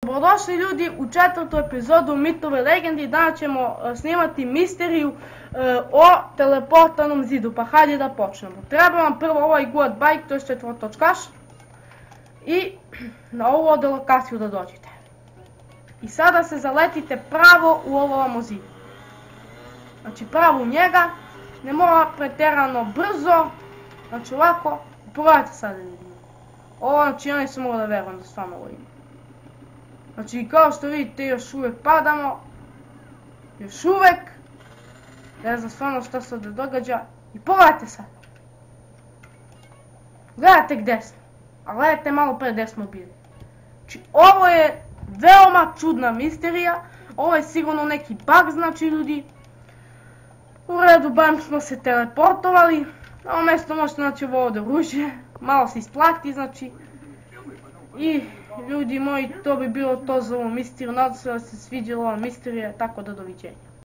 Dobrodošli ljudi u 4. epizodu Mitove legendi. Danas ćemo snimati misteriju o teleportanom zidu, pa hajde da počnemo. Treba vam prvo ovaj good bike, to je četvrtočkaš, i na ovu ovdje lokaciju da dođete. I sada se zaletite pravo u ovo zid. Znači pravo u njega, ne mora pretjerano brzo, znači ovako, pogledajte sada ljudi. Ovo znači ja nisam mogla da verujem da stvarno ovo ima. Znači kao što vidite još uvijek padamo, još uvijek, ne znam stvarno što se ovdje događa i pogledajte sad. Gledajte gdje smo, a gledajte malo pre gdje smo bili. Znači ovo je veoma čudna misterija, ovo je sigurno neki bug znači ljudi. U redu, barem smo se teleportovali, na ovo mjesto možete naći ovo ovdje oružje, malo se isplati znači. I ljudi moji, to bi bilo to za ovu misteriju, nadam se da se sviđala ova misterija, tako da doviđenja.